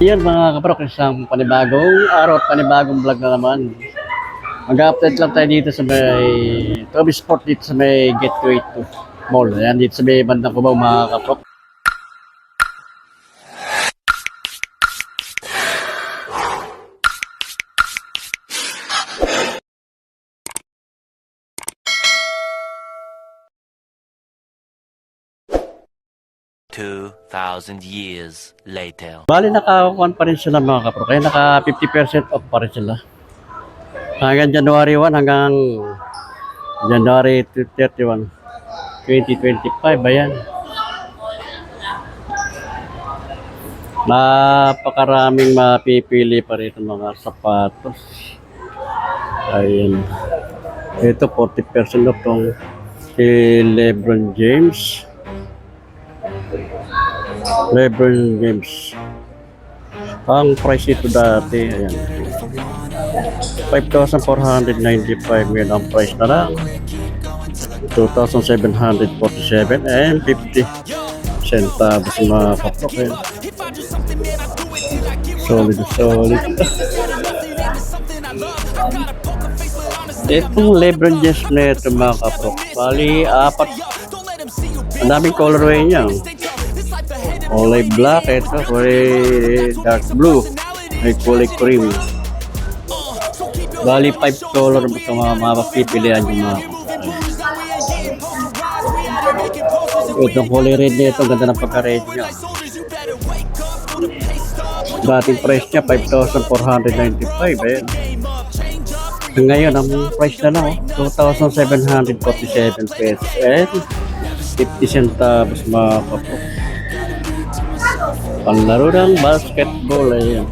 Yan mga kaprok, isang panibagong araw at panibagong vlog na naman. Mag-update lang tayo dito sa may Toby Sport dito sa may Gateway 2 Mall. Ayan dito sa may bandang Cubao mga kaprok. $2,000 later. Bali nakakuan pa rin sila mga kaprok. Kaya naka 50% off pa rin sila. Hanggang January 1 hanggang January 31, 2025. Ayan. Napakaraming mapipili pa rin mga sapatos. Ayan. Ito 40% off tong si LeBron James. LeBron James. Ang price ito dati, ayan. 5,495 ngayon ang price na lang. 2,747 and 50 centavos mga kaprok. Solid. Itong LeBron James na ito mga kaprok. Bali, apat. Ang daming colorway niya. Kulay black, ito kulay dark blue, may kulay cream. Bali 5 color ito mga mapipilian yung mga. Itong kulay red nito, ganda ng pagka-red niya. Dating price niya 5,495 eh. Ngayon ang price na lang 2,747 pesos and 50 centavos mga kapok. Panlaro ng basketball, ayan.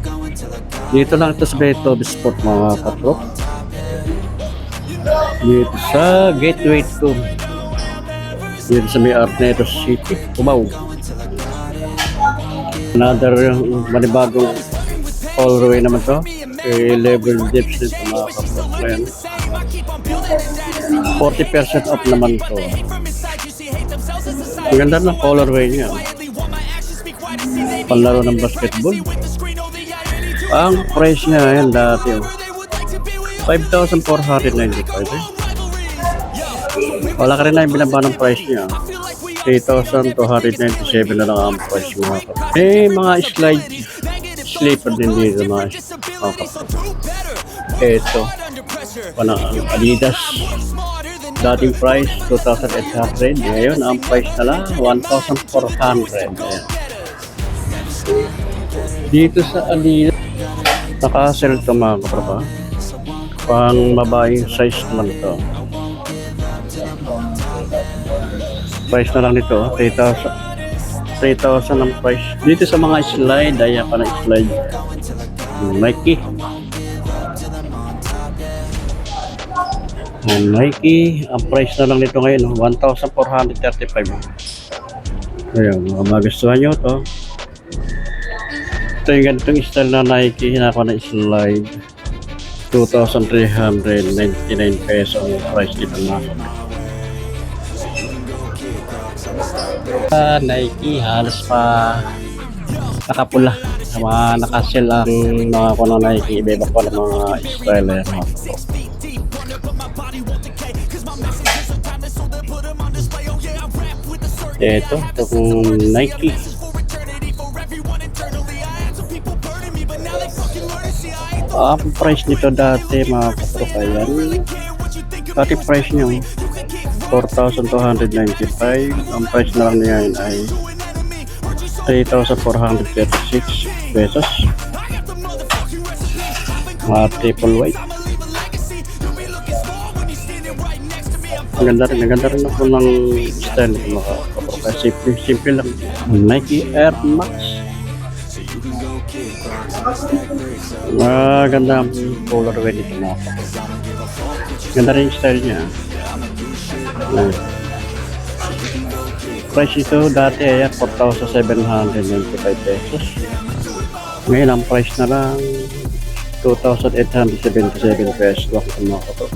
Dito lang ito sa Toby Sport mga kaprok. Dito sa Gateway 2. Dito sa may Arneto City, Cubao. Another manibagong colorway naman to. Kay LeBron James nito mga kaprok. Ayan. 40% off naman to. Ang ganda ng colorway niya. Panlaro ng basketball. Ang price niya yan dati 5,495 eh. Wala ka rin na yung binaba ng price niya. 3,297 na lang ang price mga kapatid. Eh mga slipper din dito mga kapatid. Ito panang Adidas. Dating price 2,800. Ngayon ang price na lang 1,400. Ayan. Dito sa Adidas naka-sell ito mga kaprapa. Pang babaeng size naman ito. Price na lang nito 3,000 ang price. Dito sa mga slide, ayan pa na slide Nike. Nike, ang price na lang nito ngayon 1,435. Ayan, mga magustuhan nyo ito. Ito yung ganitong style na Nike, hinako na slide 2,399 pesos ang price dito na. Nike halos pa nakapula sa mga nakasell ang mga kuno Nike, iba-iba pa ng mga style na yan. Itong Nike. Ang price nito dati mga kaprok, ayan. Dati price nyo 4,295. Ang price na lang niya ay 3,436 pesos. Mga triple white. Ang ganda rin ako ng style mga kaprok. Simple lang. Nike Air Max. Maganda ang colorway dito mga kapatid. Ganda rin yung style niya. Price ito dati ay 4,795 pesos. Ngayon ang price na lang 2,877 pesos mga kapatid.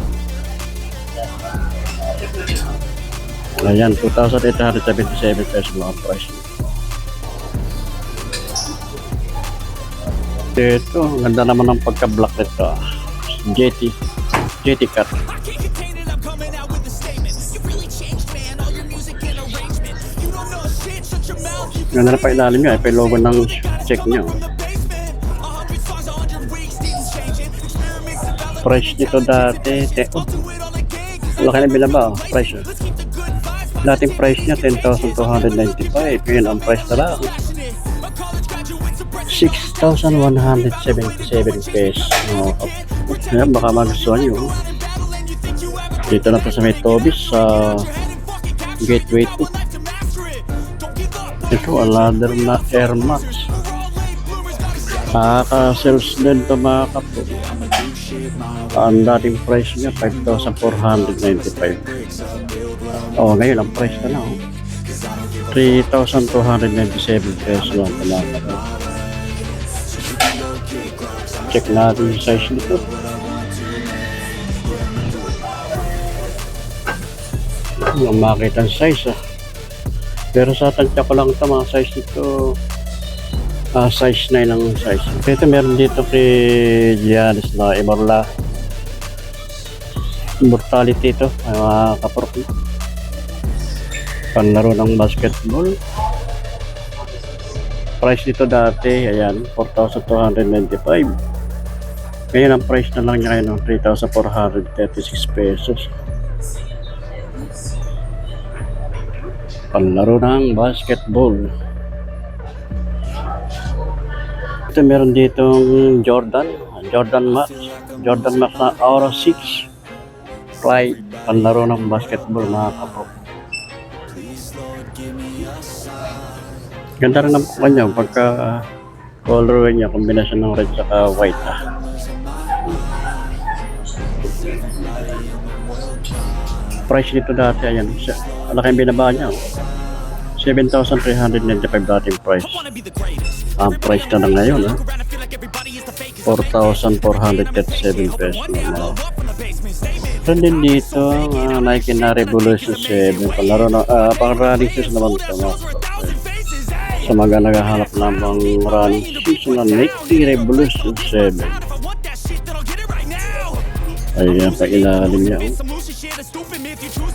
Ayan, 2,877 pesos mga price. Ito, ang ganda naman ng pagka-black nito. GT cut. Ganda na pa ilalim niya, pa logo ng check niya. Price nito dati, laki na binaba, price. Dating price niya 10,295, ngayon ang price na lang 6,177 pesos. Kaya baka magustuhan nyo. Dito na to sa may Tobis sa Gateway 2. Ito, another na Air Max. Nakaka-sales din ito mga kapo. Ang dating price niya 5,495. Ngayon ang price na lang 3,297 pesos lang pala. Check natin yung size nito. Makita ang size pero sa tansya ko lang ito mga size nito. Size 9 ang size. Ito meron dito kay Giannis na Immortality ito, mga kapork. Panlaro ng basketball. Price nito dati, ayan, 4,295. Ngayon ang price na lang niya ngayon, 3,436 pesos. Panlaro ng basketball. Ito meron ditong Jordan Max na Aura 6 Fly, panlaro ng basketball mga kapro. Ganda rin ang kanya pagka colorway niya, kombinasyon ng red saka white. Price nito dati, ayan, malaki yung binaba niya, 7,395 dating price. Ang price na lang ngayon 4,437 pesos. Meron din dito Nike na Revolution 7, palaro na pang-running shoes naman ito. Sa mga naghahanap ng running shoes na Nike Revolution 7. Ayan, sa ilalim niya.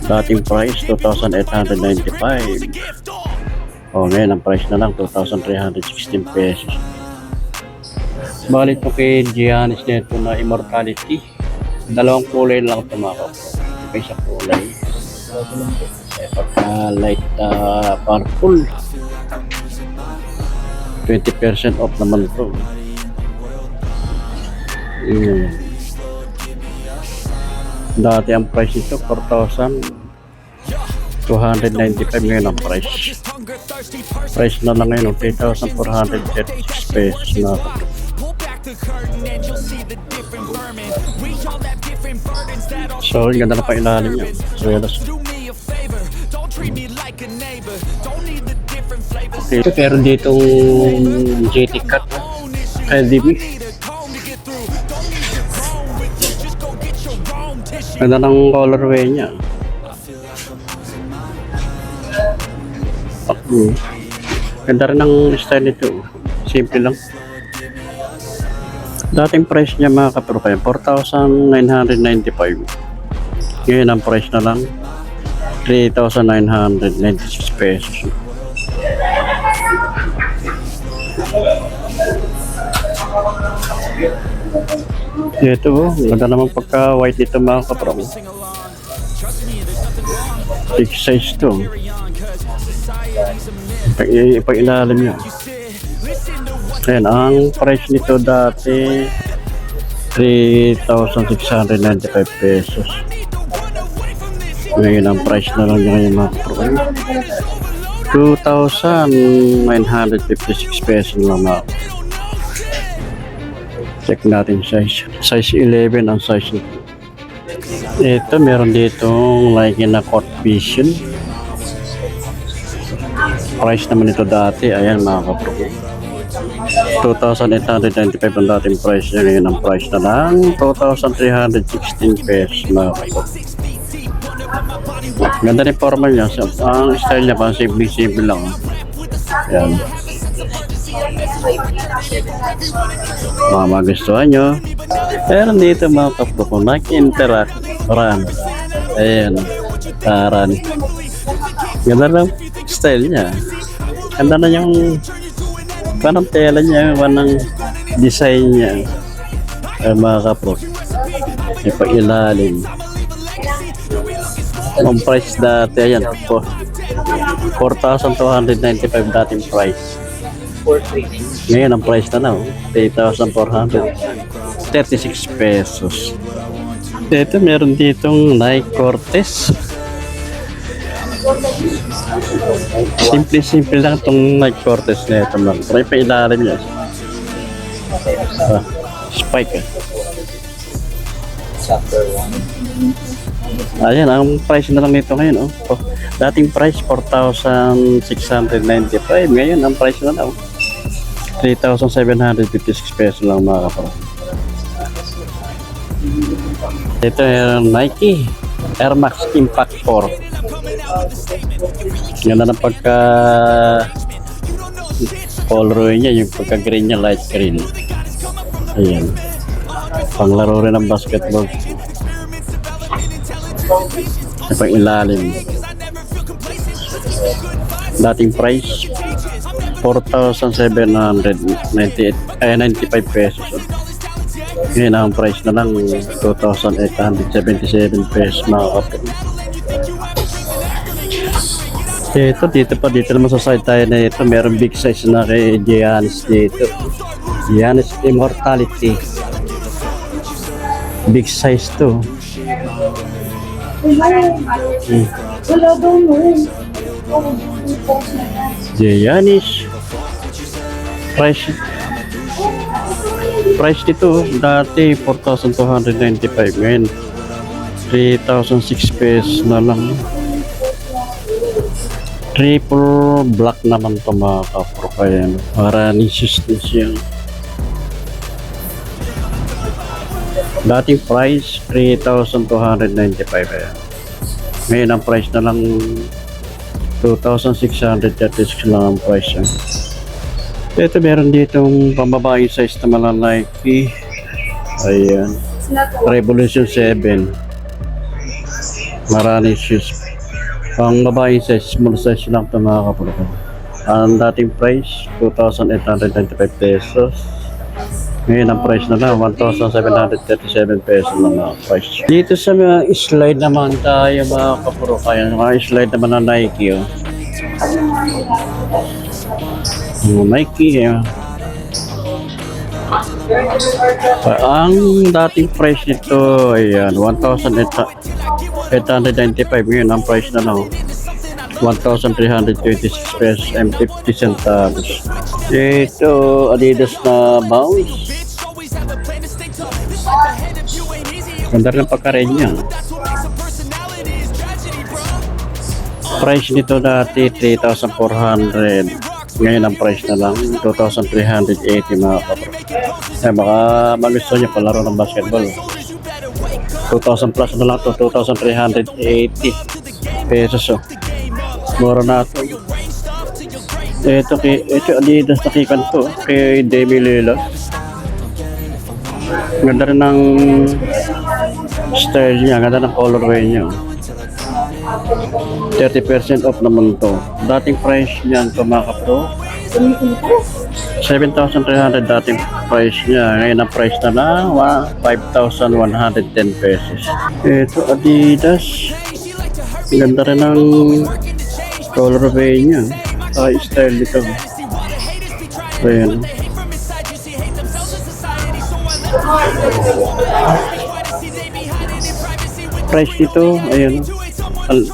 Dating price 2,895. Ngayon ang price na lang 2,316 pesos. Bali ito kay Giannis nito na Immortality. Dalawang kulay lang ito mga kapro. Isa kulay light purple. 20% off naman ito. Dati ang price nito 4,295, ngayon ang price. Price na lang ngayon 3,436 pesos na. So, yung ganda na pa ilalim niya. Ito pero ditong GT cut LDB. Ganda ng colorway niya. Ganda rin ng style nito. Simple lang. Dating price niya mga kapro kayo 4,995. Ngayon ang price na lang 3,996 pesos. Ito ganda naman pagka white nito mga kapro. Big size to. Ipag-ilalim niya. Ayan, ang price nito dati 3,695 pesos. Ngayon ang price na lang niya ngayon mga kapro. 2,956 pesos lang mga. Check natin size. Size 11 ang size nito. Ito meron ditong Nike na Court Vision. Price naman ito dati, ayan mga kapro. 2,895 ang dating price niya. Ngayon ang price na lang 2,316 pesos mga kapro. Ganda ni formal niya. Ang style niya pa simple lang. Ayan. Mga magustuhan nyo. Pero dito mga kapro ko, nag-interact. Run. Ayan. Run. Ganda lang style niya. Ganda na yung parang tela niya, parang design niya. Mga kapro. May pag-ilalim. Ang price dati, ayan, 4,295 dating price. Ngayon, ang price na 3,436 pesos. Ito, meron ditong Nike Cortez. Simple lang itong Nike Cortez na ito. Try pa ilalim niya. Spike. Ayan, ang price na lang nito ngayon. Dating price, 4,695. Ngayon, ang price na lang 3,756 pesos lang mga kapatid. Ito yung Nike Air Max Impact 4. Ganda ng pagka color niya, yung pagka green niya, light green. Ayan. Panglaro rin ng basketball. Sa pang-ilalim. Dating price 4,795 pesos. Ngayon ang price na lang 2,877 pesos mga kapatid. Dito naman sa side tayo na ito, meron big size na kay Giannis dito. Giannis Immortality. Big size to. Giannis. Price dito dati 4,295, ngayon 3,006 pesos na lang. Triple black naman ito mga kapro, kaya para nisus din siya. Dating price 3,295, ngayon ang price na lang 2,636 lang ang price niya. Ito meron ditong pambabae size na mga Nike. Ayan. Revolution 7. Maraming shoes. Pang babae size, small size lang ito mga kapatid. Ang dating price, 2,895 pesos. Ngayon ang price na lang, 1,737 pesos lang ang price. Dito sa mga slide naman tayo mga kapuro. Kaya mga slide naman ng Nike. Nike. Ang dating price nito, ayan, 1,895. Ngayon ang price na lang 1,326 pesos and 50 centavos. Ito, Adidas na bounce. Ganda rin ang pagka-red niya. Price nito dati 3,400. Ngayon ang price na lang 2,380 mga kapatid. Baka magusto niya palaro ng basketball. 2,000 plus na lang to, 2,380 pesos. Mura na ito. Ito Adidas na kikan to kay Demi Lillard. Ganda rin ng style niya, ganda ng colorway niya. 30% off naman to. Dating price niyan to mga kapro, 7,300 dating price niya. Ngayon ang price na lang 5,110 pesos. Ito Adidas. Ganda rin ng colorway niya. Style nito. Ayan. Price dito, ayan.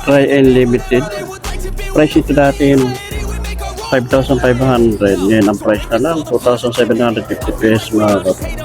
Try Unlimited. Price ito dati 5,500. Ngayon ang price na lang 2,750 pesos mga kapatid.